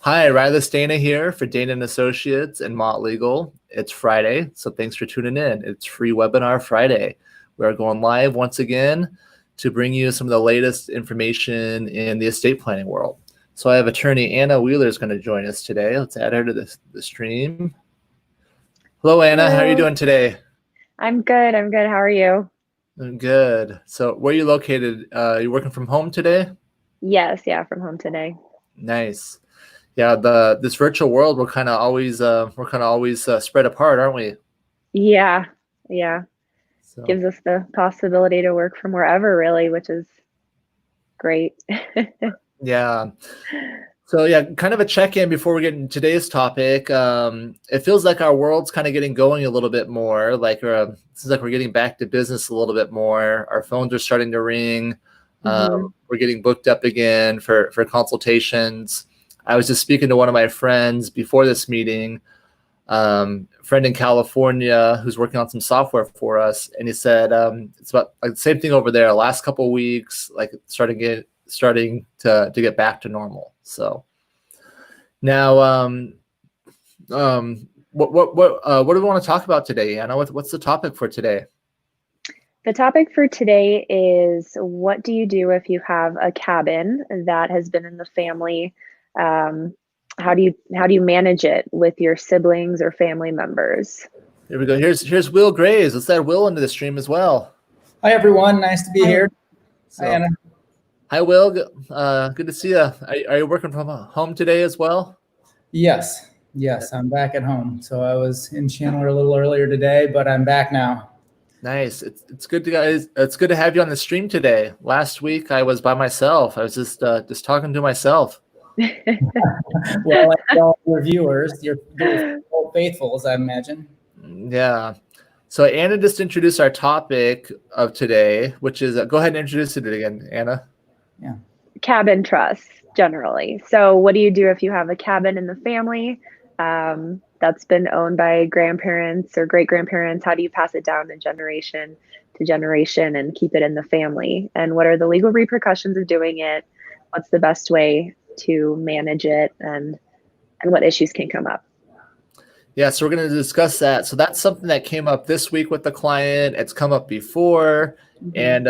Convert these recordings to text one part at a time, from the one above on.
Hi, Rilus Dana here for Dana and Associates and Mott Legal. It's Friday, so thanks for tuning in. It's Free Webinar Friday. We're going live once again to bring you some of the latest information in the estate planning world. So I have attorney Anna Wheeler is going to join us today. Let's add her to the stream. Hello, Anna. Hello. How are you doing today? I'm good. How are you? I'm good. So where are you located? You working from home today? Yes, yeah, from home today. Nice. Yeah, this virtual world, we're kind of always spread apart, aren't we? Yeah. So Gives us the possibility to work from wherever, really, which is great. yeah. So yeah, kind of a check-in before we get into today's topic. It feels like our world's kind of getting going a little bit more. Like it seems like we're getting back to business a little bit more. Our phones are starting to ring. We're getting booked up again for consultations. I was just speaking to one of my friends before this meeting, friend in California who's working on some software for us, and he said it's about like the same thing over there. Last couple of weeks, like starting to get back to normal. So now, what do we want to talk about today, Anna? What's the topic for today? The topic for today is, what do you do if you have a cabin that has been in the family? How do you manage it with your siblings or family members? Here we go. Here's Will Graves. Let's add Will into the stream as well. Hi, everyone. Nice to be here. So, hi, Anna. Hi, Will. Good to see you. Are you working from home today as well? Yes, I'm back at home. So I was in Chandler a little earlier today, but I'm back now. Nice. It's good to guys. It's good to have you on the stream today. Last week I was by myself. I was just talking to myself. Well, like all your viewers, you're faithfuls, I imagine. Yeah. So Anna just introduced our topic of today, which is go ahead and introduce it again, Anna. Yeah. Cabin trusts generally. So what do you do if you have a cabin in the family that's been owned by grandparents or great grandparents? How do you pass it down to generation and keep it in the family? And what are the legal repercussions of doing it? What's the best way to manage it, and what issues can come up? Yeah, so we're going to discuss that. So that's something that came up this week with the client. It's come up before. And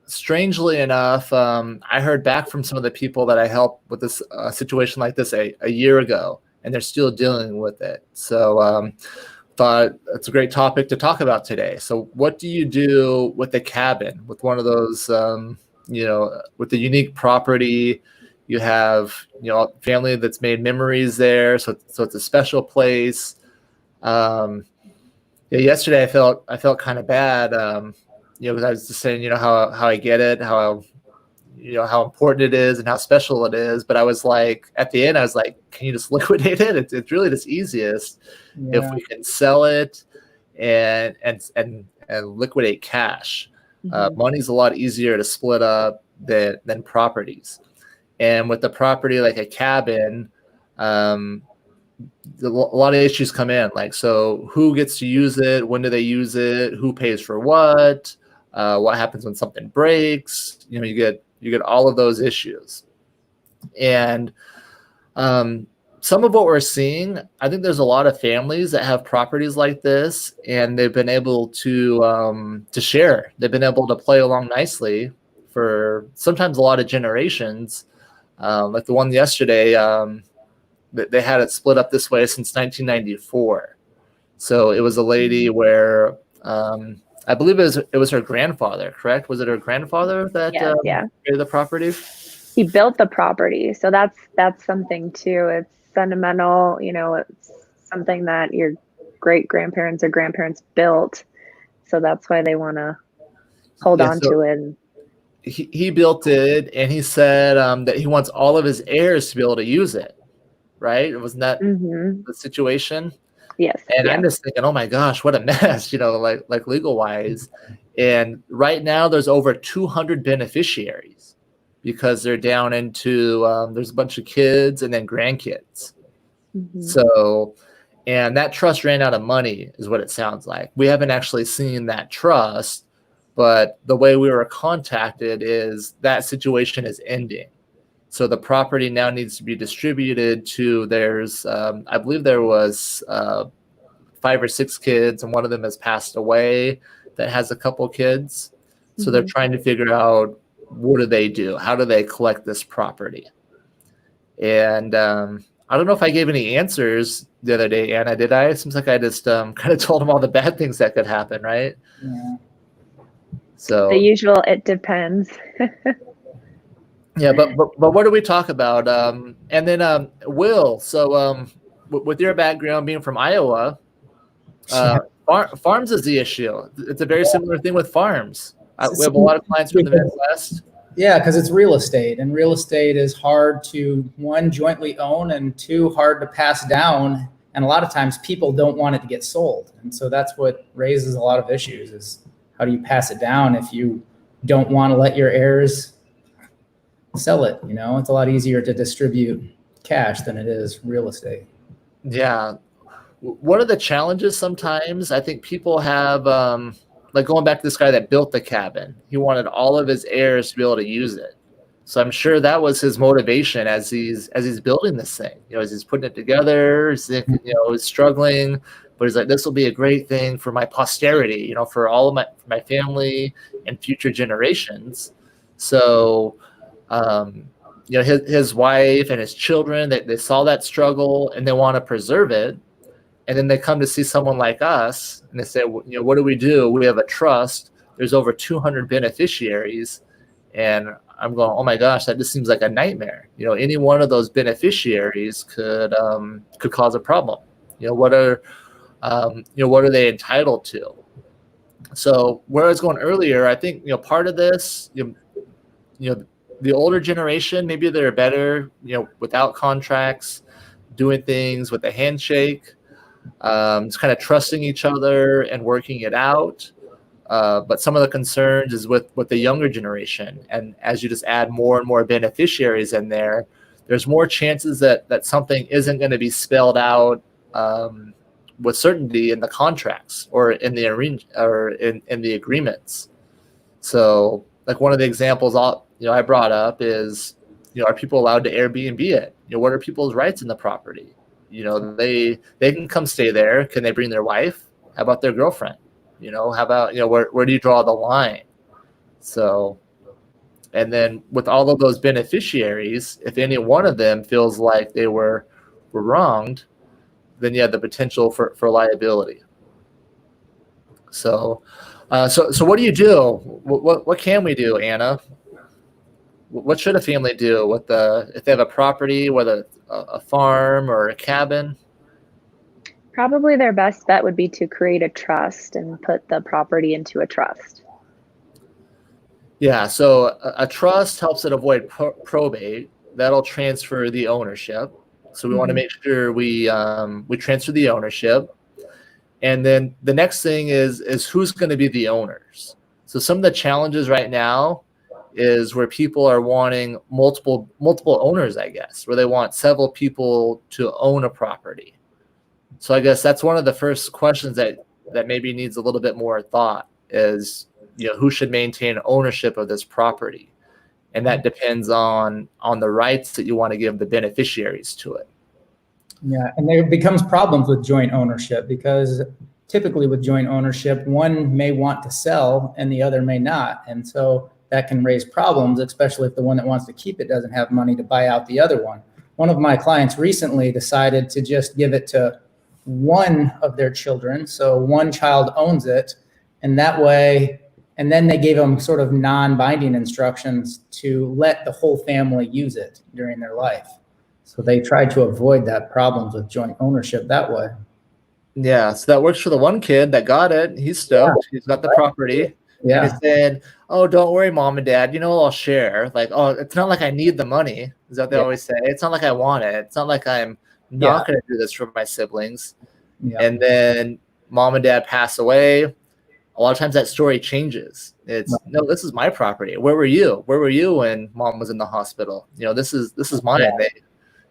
strangely enough, I heard back from some of the people that I helped with this situation like this a year ago, and they're still dealing with it. So thought it's a great topic to talk about today. So what do you do with a cabin, with one of those, with the unique property? You have, family that's made memories there, so it's a special place. Yesterday I felt kind of bad, because I was just saying, how I get it, how important it is and how special it is. But I was like, at the end, I was like, can you just liquidate it? It's really the easiest if we can sell it and liquidate cash. Money's a lot easier to split up than properties. And with the property like a cabin, a lot of issues come in. Like, so who gets to use it? When do they use it? Who pays for what? What happens when something breaks? You get all of those issues. And some of what we're seeing, I think there's a lot of families that have properties like this, and they've been able to share. They've been able to play along nicely for sometimes a lot of generations. Like the one yesterday, they had it split up this way since 1994. So it was a lady where I believe it was her grandfather, correct? Was it her grandfather that created the property? He built the property, so that's something too. It's sentimental, it's something that your great grandparents or grandparents built, so that's why they want to hold on to it. He built it, and he said that he wants all of his heirs to be able to use it, right? Wasn't that the situation? Yes. And I'm just thinking, oh my gosh, what a mess, like legal wise. And right now there's over 200 beneficiaries because they're down into, there's a bunch of kids and then grandkids. So, and that trust ran out of money is what it sounds like. We haven't actually seen that trust, but the way we were contacted is that situation is ending. So the property now needs to be distributed to I believe there was 5 or 6 kids, and one of them has passed away that has a couple kids. So they're trying to figure out, what do they do? How do they collect this property? And I don't know if I gave any answers the other day, Anna, did I? It seems like I just kind of told them all the bad things that could happen, right? Yeah. So The usual, it depends. yeah, but what do we talk about? And then Will, so with your background being from Iowa, farms is the issue. It's a very similar thing with farms. We have a lot of clients from the Midwest. Yeah, because it's real estate, and real estate is hard to, one, jointly own, and two, hard to pass down. And a lot of times people don't want it to get sold. And so that's what raises a lot of issues, is how do you pass it down if you don't want to let your heirs sell it? You know, it's a lot easier to distribute cash than it is real estate. Yeah. One of the challenges sometimes I think people have, like going back to this guy that built the cabin, he wanted all of his heirs to be able to use it. So I'm sure that was his motivation as he's building this thing. You know, as he's putting it together, he's struggling, but he's like, this will be a great thing for my posterity, you know, for all of my family and future generations. So, his wife and his children, they saw that struggle and they want to preserve it. And then they come to see someone like us and they say, what do? We have a trust. There's over 200 beneficiaries. And I'm going, oh my gosh, that just seems like a nightmare. You know, any one of those beneficiaries could cause a problem. What are they entitled to? So where I was going earlier, I think, part of this, the older generation, maybe they're better, without contracts, doing things with a handshake. Just kind of trusting each other and working it out. But some of the concerns is with the younger generation. And as you just add more and more beneficiaries in there, there's more chances that something isn't going to be spelled out with certainty in the contracts or in the agreements. So like one of the examples I brought up is, are people allowed to Airbnb it? What are people's rights in the property? They can come stay there. Can they bring their wife? How about their girlfriend? How about, where do you draw the line? So, and then with all of those beneficiaries, if any one of them feels like they were wronged, then you have the potential for liability. So what do you do? What can we do, Anna? What should a family do if they have a property, whether a farm or a cabin? Probably their best bet would be to create a trust and put the property into a trust. Yeah, so a trust helps it avoid probate. That'll transfer the ownership. So we want to make sure we transfer the ownership. And then the next thing is who's going to be the owners. So some of the challenges right now is where people are wanting multiple owners, I guess, where they want several people to own a property. So I guess that's one of the first questions that maybe needs a little bit more thought is, who should maintain ownership of this property? And that depends on the rights that you want to give the beneficiaries to it. Yeah, and there becomes problems with joint ownership because typically with joint ownership, one may want to sell and the other may not. And so that can raise problems, especially if the one that wants to keep it doesn't have money to buy out the other one. One of my clients recently decided to just give it to one of their children. So one child owns it, and that way, and then they gave them sort of non-binding instructions to let the whole family use it during their life. So they tried to avoid that problems with joint ownership that way. Yeah, so that works for the one kid that got it. He's stoked. Yeah. He's got the property. Yeah. And he said, oh, don't worry, mom and dad, I'll share. Like, oh, it's not like I need the money. Is that what they always say? It's not like I want it. It's not like I'm not going to do this for my siblings. Yeah. And then mom and dad pass away. A lot of times that story changes. It's no, this is my property. Where were you? Where were you when mom was in the hospital? This is mine. Yeah.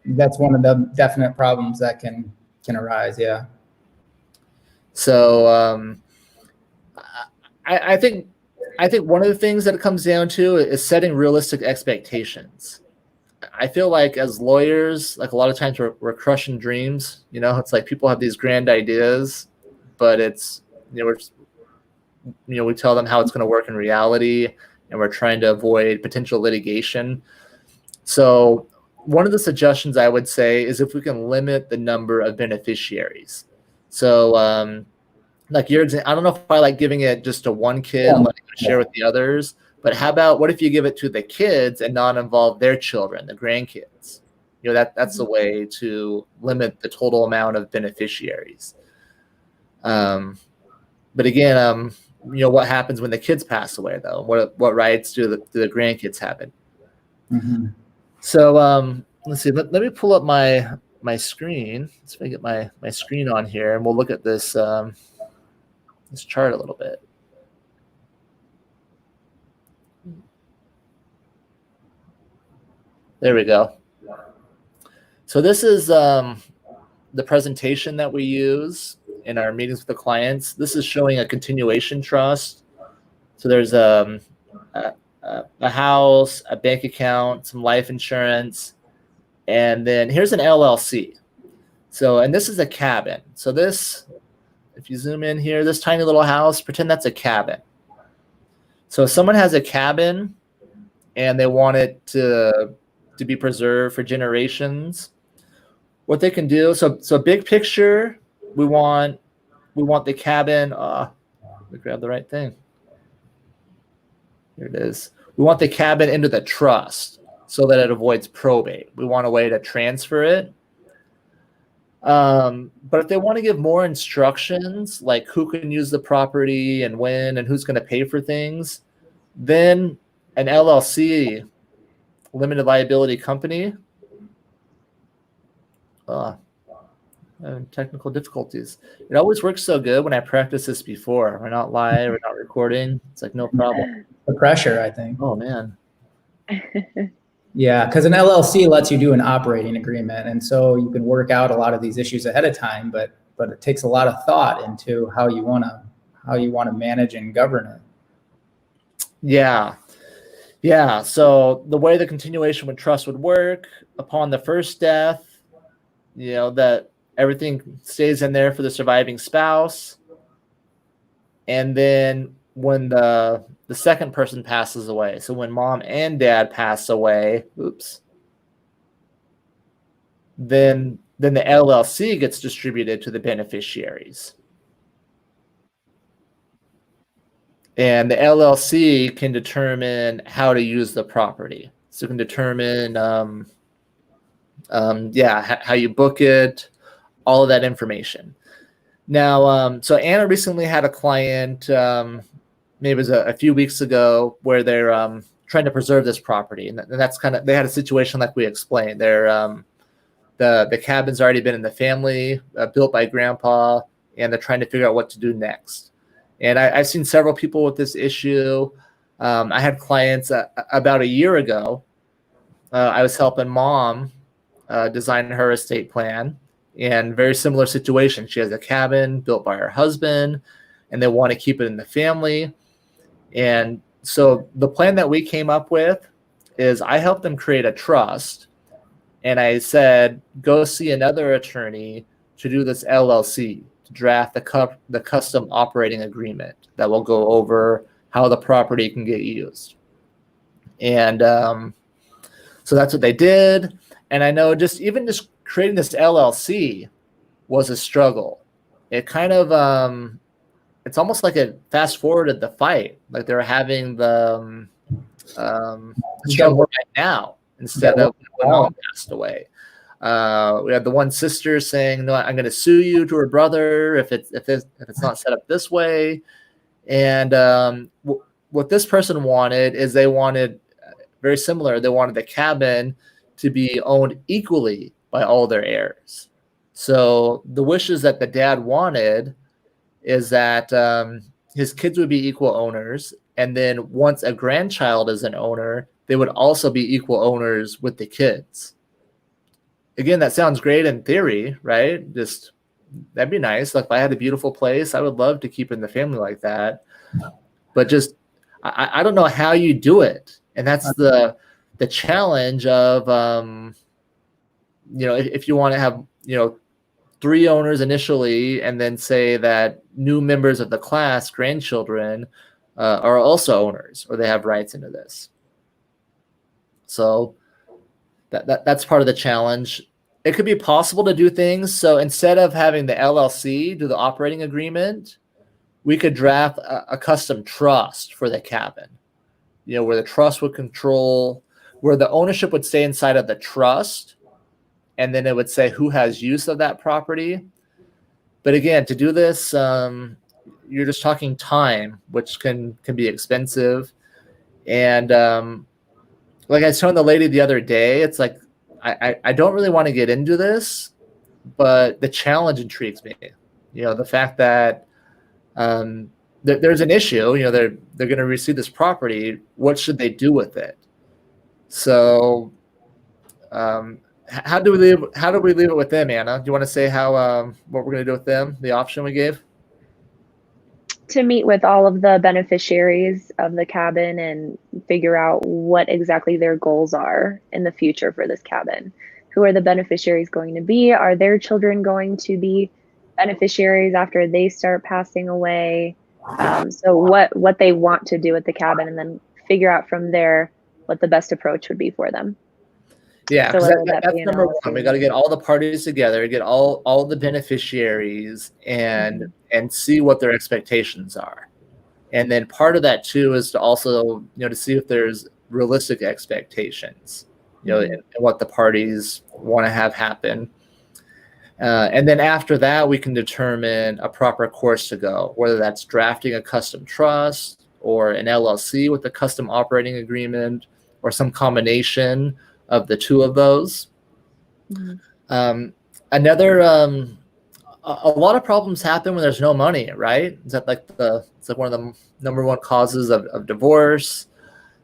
That's one of the definite problems that can arise. Yeah. So I think one of the things that it comes down to is setting realistic expectations. I feel like as lawyers, like a lot of times we're crushing dreams. It's like people have these grand ideas, but it's we tell them how it's going to work in reality, and we're trying to avoid potential litigation. So one of the suggestions I would say is if we can limit the number of beneficiaries. So like your example, I don't know if I like giving it just to one kid and letting them share with the others, but what if you give it to the kids and not involve their children, the grandkids? That's the way to limit the total amount of beneficiaries. But again, what happens when the kids pass away, though? What rights do the grandkids have it? Mm-hmm. So let's see. Let me pull up my screen. Let's get my screen on here, and we'll look at this this chart a little bit. There we go. So this is the presentation that we use in our meetings with the clients. This is showing a continuation trust. So there's a house, a bank account, some life insurance, and then here's an LLC. So, and this is a cabin. So this, if you zoom in here, this tiny little house, pretend that's a cabin. So if someone has a cabin and they want it to be preserved for generations, what they can do, so big picture, we want the cabin, let me grab the right thing. Here it is. We want the cabin into the trust so that it avoids probate. We want a way to transfer it. But if they want to give more instructions, like who can use the property and when and who's going to pay for things, then an LLC, limited liability company, technical difficulties. It always works so good when I practice this before. We're not live, we're not recording. It's like no problem. The pressure, I think. Oh man. Yeah, because an LLC lets you do an operating agreement, and so you can work out a lot of these issues ahead of time. But it takes a lot of thought into how you want to manage and govern it. Yeah. So the way the continuation with trust would work, upon the first death, that everything stays in there for the surviving spouse, and then when the second person passes away, so when mom and dad pass away, then the LLC gets distributed to the beneficiaries. And the LLC can determine how to use the property. So it can determine, how you book it, all of that information. Now, so Anna recently had a client, maybe it was a few weeks ago, where they're trying to preserve this property, and that's they had a situation like we explained. The cabin's already been in the family, built by grandpa, and they're trying to figure out what to do next. And I've seen several people with this issue. I had clients about a year ago. I was helping mom design her estate plan, and very similar situation. She has a cabin built by her husband, and they want to keep it in the family. And so the plan that we came up with is I helped them create a trust, and I said, go see another attorney to do this LLC, to draft the custom operating agreement that will go over how the property can get used. And so that's what they did. And I know just creating this LLC was a struggle. It kind of, it's almost like it fast forwarded the fight. Like they're having the struggle right now instead of when mom passed away. We had the one sister saying, "No, I'm going to sue you," to her brother if it's not set up this way. And what this person wanted is they wanted very similar. They wanted the cabin to be owned equally by all their heirs. So the wishes that the dad wanted is that his kids would be equal owners, and then once a grandchild is an owner, they would also be equal owners with the kids. Again, that sounds great in theory, right? Just that'd be nice. Like if I had a beautiful place, I would love to keep in the family like that. But just I don't know how you do it, and that's the the challenge of, if you want to have, 3 owners initially, and then say that new members of the class, grandchildren, are also owners, or they have rights into this. So that's part of the challenge. It could be possible to do things. So instead of having the LLC do the operating agreement, we could draft a custom trust for the cabin, where the trust would control, where the ownership would stay inside of the trust, and then it would say who has use of that property. But again, to do this, you're just talking time, which can be expensive. And like I was telling the lady the other day, it's like, I don't really want to get into this, but the challenge intrigues me. The fact that there's an issue, they're going to receive this property. What should they do with it? So how do we leave it with them, Anna? Do you want to say how what we're going to do with them, the option we gave? To meet with all of the beneficiaries of the cabin and figure out what exactly their goals are in the future for this cabin. Who are the beneficiaries going to be? Are their children going to be beneficiaries after they start passing away? So what they want to do with the cabin, and then figure out from there what the best approach would be for them. Yeah, So that's number one. We got to get all the parties together, get all the beneficiaries, and see what their expectations are. And then part of that too is to also, to see if there's realistic expectations, and what the parties want to have happen. And then after that, we can determine a proper course to go, whether that's drafting a custom trust or an LLC with a custom operating agreement, or some combination of the two of those. A lot of problems happen when there's no money, right? Is that it's like one of the number one causes of divorce.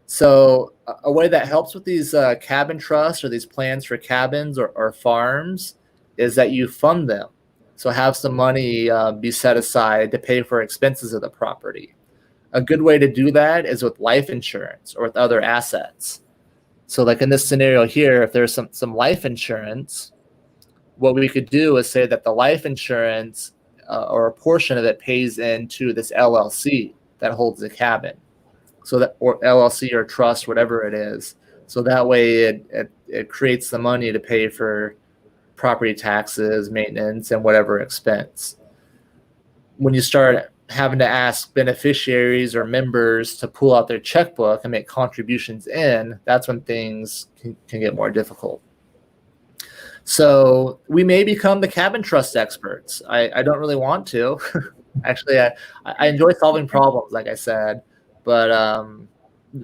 So a way that helps with these cabin trusts, or these plans for cabins or farms, is that you fund them. So have some money be set aside to pay for expenses of the property. A good way to do that is with life insurance or with other assets. So like in this scenario here, if there's some life insurance, what we could do is say that the life insurance or a portion of it pays into this LLC that holds the cabin. So that, or LLC or trust, whatever it is. So that way it creates the money to pay for property taxes, maintenance, and whatever expense. When you start having to ask beneficiaries or members to pull out their checkbook and make contributions in, that's when things can get more difficult. So we may become the cabin trust experts. I don't really want to. Actually, I enjoy solving problems, like I said, but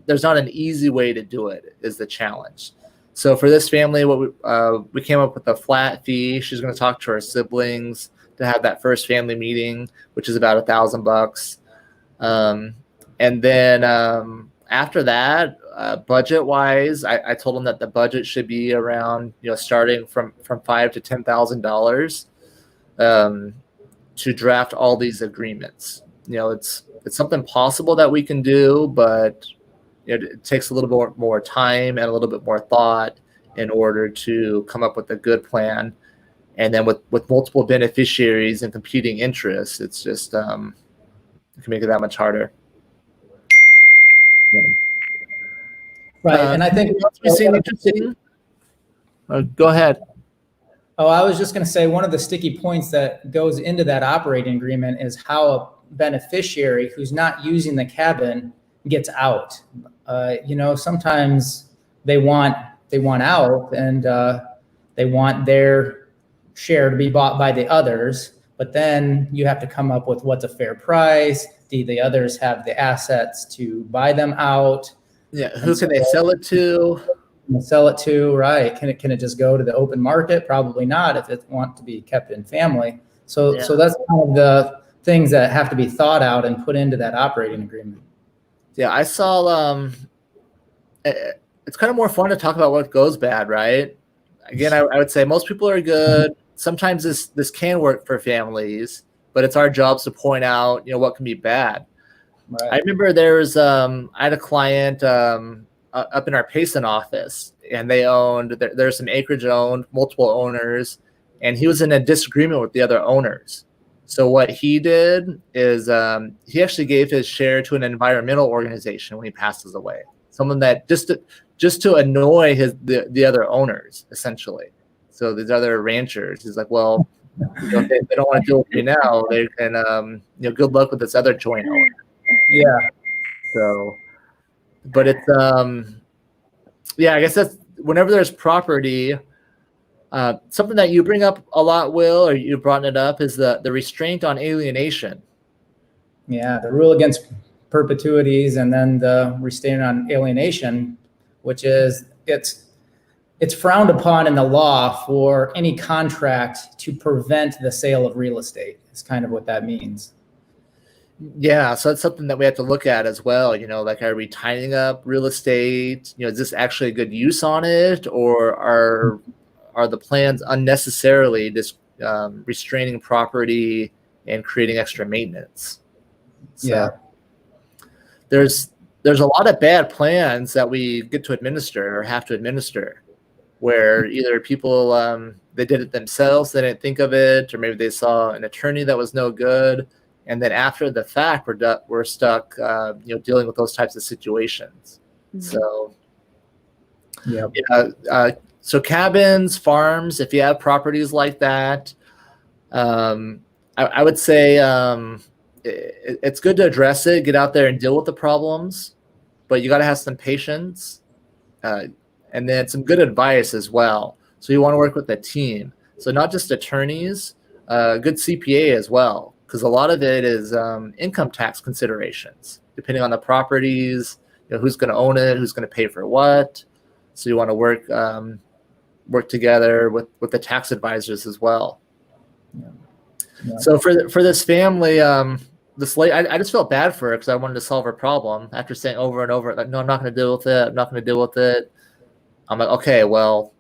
there's not an easy way to do it, is the challenge. So for this family, what we came up with a flat fee. She's going to talk to her siblings to have that first family meeting, which is about $1,000. And then after that, budget-wise, I told them that the budget should be around, starting from $5,000 to $10,000 to draft all these agreements. It's something possible that we can do, but it takes a little bit more time and a little bit more thought in order to come up with a good plan. And then with multiple beneficiaries and competing interests, it's just it can make it that much harder. Right, and I think interesting. Go ahead. Oh, I was just going to say, one of the sticky points that goes into that operating agreement is how a beneficiary who's not using the cabin gets out. Sometimes they want out, and they want their share to be bought by the others, but then you have to come up with what's a fair price. Do the others have the assets to buy them out? Yeah, who can they sell it to? Sell it to, right? Can it just go to the open market? Probably not, if it wants to be kept in family. So that's kind of the things that have to be thought out and put into that operating agreement. Yeah, I saw. It's kind of more fun to talk about what goes bad, right? Again, I would say most people are good. Sometimes this can work for families, but it's our jobs to point out, what can be bad. Right. I remember there was I had a client. up in our Payson office, and they owned, there's some acreage owned, multiple owners, and he was in a disagreement with the other owners. So what he did is he actually gave his share to an environmental organization when he passes away. Someone that just to annoy the other owners, essentially. So these other ranchers, he's like, well, if they don't want to deal with me now, they can, good luck with this other joint owner. Yeah. So, but it's, I guess that's whenever there's property. Something that you bring up a lot, Will, or you brought it up, is the restraint on alienation. Yeah, the rule against perpetuities, and then the restraint on alienation, which is it's frowned upon in the law for any contract to prevent the sale of real estate. It's kind of what that means. Yeah, so it's something that we have to look at as well. Like, are we tying up real estate? Is this actually a good use on it, or are the plans unnecessarily just restraining property and creating extra maintenance? So yeah, there's a lot of bad plans that we get to administer or have to administer, where either people they did it themselves, they didn't think of it, or maybe they saw an attorney that was no good, and then after the fact we're stuck dealing with those types of situations. So so cabins, farms, if you have properties like that, I would say it's good to address it, get out there and deal with the problems, but you got to have some patience, and then some good advice as well. So you want to work with a team. So not just attorneys, good CPA as well, because a lot of it is income tax considerations, depending on the properties, who's going to own it, who's going to pay for what. So you want to work together with the tax advisors as well. Yeah. So for this family, I just felt bad for her because I wanted to solve her problem after saying over and over, like, no, I'm not going to deal with it. I'm not going to deal with it. I'm like, okay, well,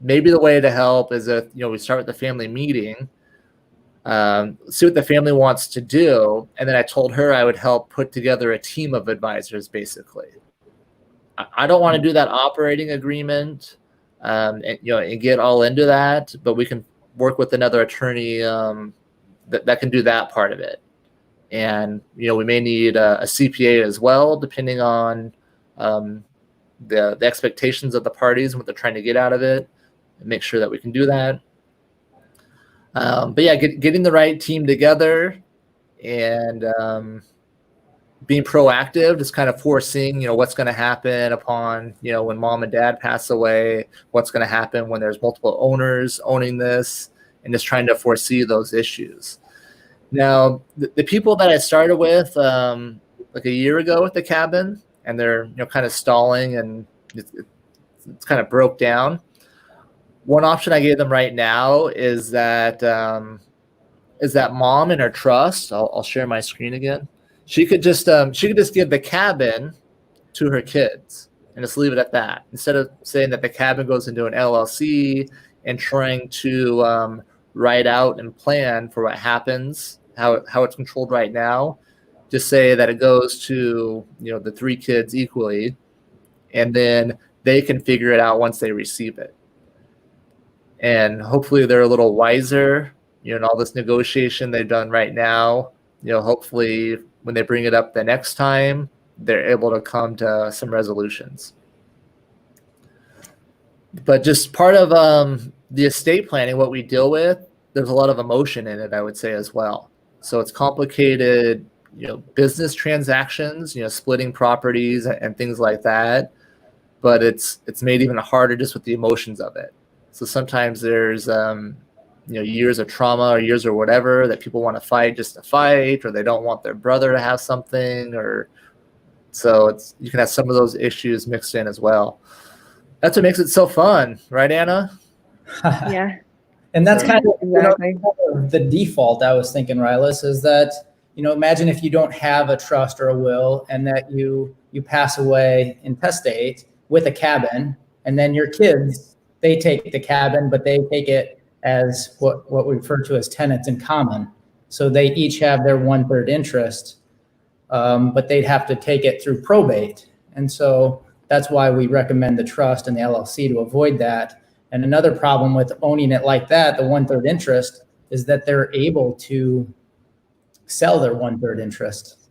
maybe the way to help is if, we start with the family meeting, see what the family wants to do. And then I told her I would help put together a team of advisors, basically. I don't want to do that operating agreement, and get all into that, but we can work with another attorney that can do that part of it. And we may need a CPA as well, depending on the expectations of the parties and what they're trying to get out of it, and make sure that we can do that. But yeah, getting the right team together and being proactive, just kind of foreseeing, what's going to happen upon, when mom and dad pass away, what's going to happen when there's multiple owners owning this, and just trying to foresee those issues. Now, the people that I started with like a year ago with the cabin, and they're kind of stalling and it's kind of broke down. One option I gave them right now is that mom in her trust. I'll share my screen again. She could just give the cabin to her kids and just leave it at that, instead of saying that the cabin goes into an LLC and trying to write out and plan for what happens, how it's controlled right now. Just say that it goes to the three kids equally, and then they can figure it out once they receive it. And hopefully they're a little wiser, in all this negotiation they've done right now. Hopefully when they bring it up the next time, they're able to come to some resolutions. But just part of the estate planning, what we deal with, there's a lot of emotion in it, I would say, as well. So it's complicated, business transactions, splitting properties and things like that. But it's made even harder just with the emotions of it. So sometimes there's years of trauma or years or whatever that people want to fight just to fight, or they don't want their brother to have something, or so you can have some of those issues mixed in as well. That's what makes it so fun, right, Anna? Yeah. And that's kind of exactly the default. I was thinking, Rilus, is that imagine if you don't have a trust or a will, and that you pass away intestate with a cabin, and then your kids, they take the cabin, but they take it as what we refer to as tenants in common. So they each have their 1/3 interest, but they'd have to take it through probate. And so that's why we recommend the trust and the LLC to avoid that. And another problem with owning it like that, the 1/3 interest, is that they're able to sell their 1/3 interest,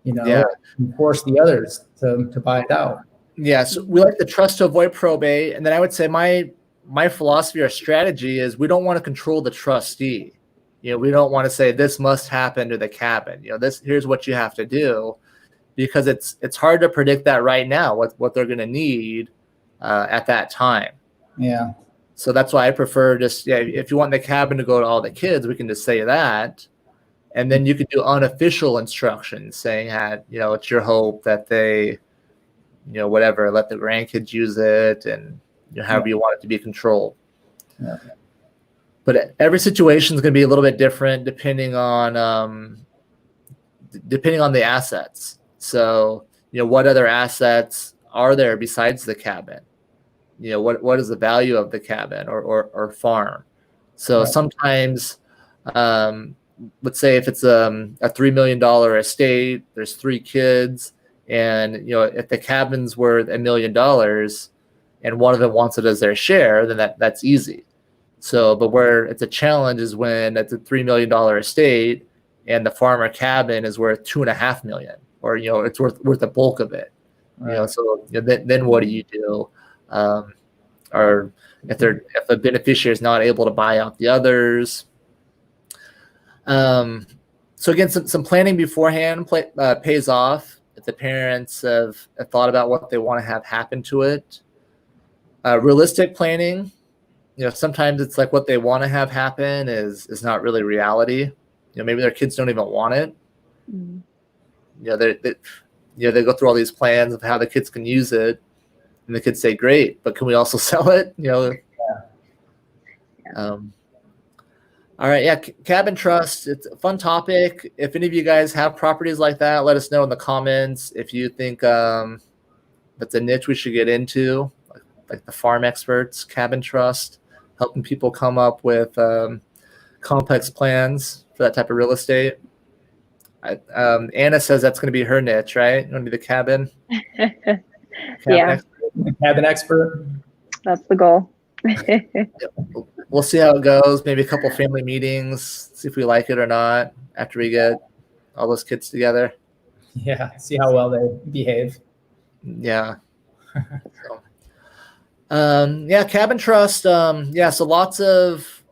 Yeah. and force the others to buy it out. Yeah, so we like the trust to avoid probate. And then I would say my philosophy or strategy is we don't want to control the trustee. We don't want to say this must happen to the cabin. Here's what you have to do, because it's hard to predict that right now, what they're going to need at that time. Yeah. So that's why I prefer just, if you want the cabin to go to all the kids, we can just say that. And then you could do unofficial instructions saying that, it's your hope that they, whatever, let the grandkids use it, and however you want it to be controlled. Yeah. But every situation is going to be a little bit different depending on the assets. So, what other assets are there besides the cabin? What is the value of the cabin or farm? So Right. sometimes, let's say if it's a $3 million estate, there's 3 kids, and if the cabin's worth $1 million and one of them wants it as their share, then that's easy. So, but where it's a challenge is when it's a $3 million estate and the farmer cabin is worth $2.5 million, or it's worth the bulk of it. Right. So then what do you do? Or if a beneficiary is not able to buy out the others. So again, some planning beforehand pays off if the parents have thought about what they want to have happen to it. Realistic planning, sometimes it's like what they want to have happen is not really reality. Maybe their kids don't even want it. They go through all these plans of how the kids can use it, and the kids say, "Great, but can we also sell it?" All right, yeah, cabin trust. It's a fun topic. If any of you guys have properties like that, let us know in the comments. If you think that's a niche we should get into, like the farm experts, cabin trust, helping people come up with complex plans for that type of real estate. Anna says that's going to be her niche, right? You want to be the cabin? Yeah. Cabin expert. That's the goal. We'll see how it goes. Maybe a couple family meetings, see if we like it or not after we get all those kids together. Yeah, see how well they behave. Yeah. Cabin trust. So lots of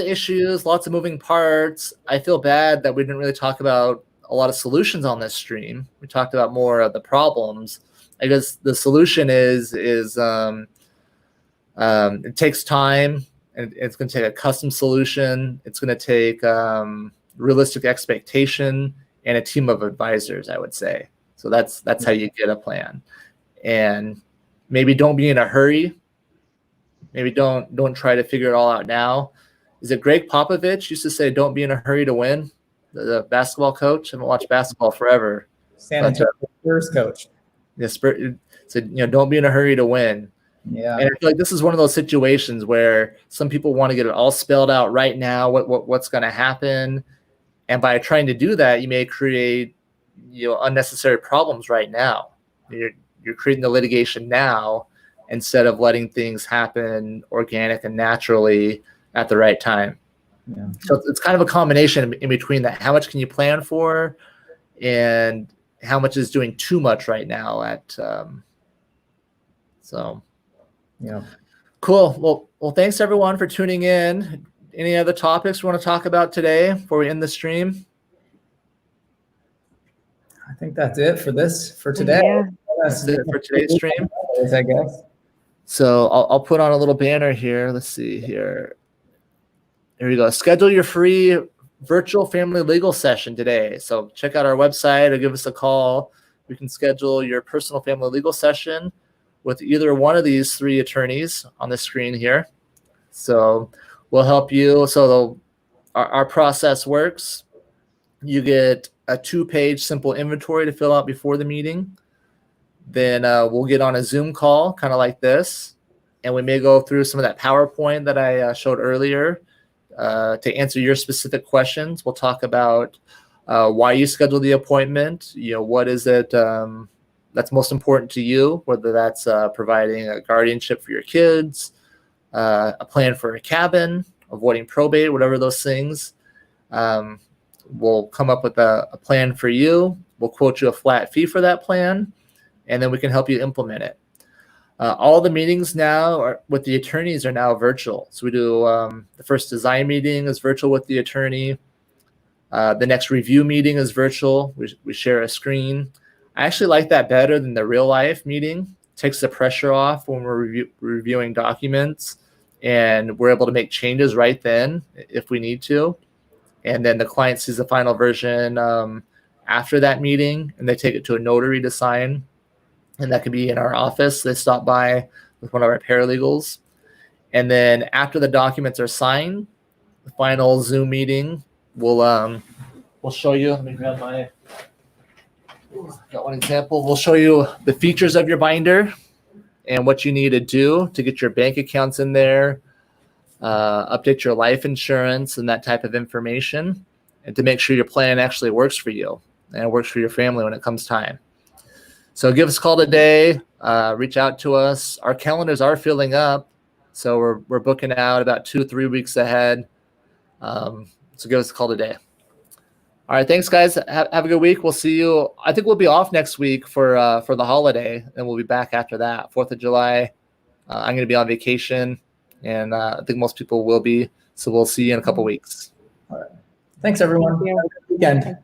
issues, lots of moving parts. I feel bad that we didn't really talk about a lot of solutions on this stream. We talked about more of the problems. I guess the solution is it takes time, and it's going to take a custom solution. It's going to take realistic expectation and a team of advisors, I would say. So that's how you get a plan. And maybe don't be in a hurry. Maybe don't try to figure it all out now. Is it Greg Popovich used to say, "Don't be in a hurry to win"? The basketball coach. I haven't watched basketball forever. San Antonio Spurs coach. The Spurs said, don't be in a hurry to win. Yeah. And I feel like this is one of those situations where some people want to get it all spelled out right now, what's going to happen. And by trying to do that, you may create unnecessary problems right now. You're creating the litigation now instead of letting things happen organic and naturally at the right time. Yeah. So it's kind of a combination in between that. How much can you plan for, and how much is doing too much right now Yeah. Cool. Well, thanks everyone for tuning in. Any other topics we want to talk about today before we end the stream? I think that's it for today. Yeah. That's it for today's stream, I guess. So I'll put on a little banner here. Let's see here. Here we go. Schedule your free virtual family legal session today. So check out our website or give us a call. We can schedule your personal family legal session with either one of these 3 attorneys on the screen here. So we'll help you. So our process works. You get a 2-page simple inventory to fill out before the meeting. Then we'll get on a Zoom call, kind of like this, and we may go through some of that PowerPoint that I showed earlier to answer your specific questions. We'll talk about why you scheduled the appointment. What is it? that's most important to you, whether that's providing a guardianship for your kids, a plan for a cabin, avoiding probate, whatever those things. We'll come up with a plan for you. We'll quote you a flat fee for that plan, and then we can help you implement it. All the meetings now with the attorneys are now virtual. So we do the first design meeting is virtual with the attorney. The next review meeting is virtual. We share a screen. I actually like that better than the real life meeting. It takes the pressure off when we're reviewing documents, and we're able to make changes right then if we need to. And then the client sees the final version after that meeting, and they take it to a notary to sign. And that could be in our office. They stop by with one of our paralegals. And then after the documents are signed, the final Zoom meeting, we'll show you. Let me grab got one example. We'll show you the features of your binder and what you need to do to get your bank accounts in there, update your life insurance and that type of information, and to make sure your plan actually works for you and works for your family when it comes time. So give us a call today, reach out to us. Our calendars are filling up, so we're booking out about 2-3 weeks ahead. So give us a call today. All right, thanks, guys. Have a good week. We'll see you. I think we'll be off next week for the holiday, and we'll be back after that, 4th of July. I'm going to be on vacation, and I think most people will be. So we'll see you in a couple weeks. All right. Thanks, everyone. Thank you. Have a good weekend.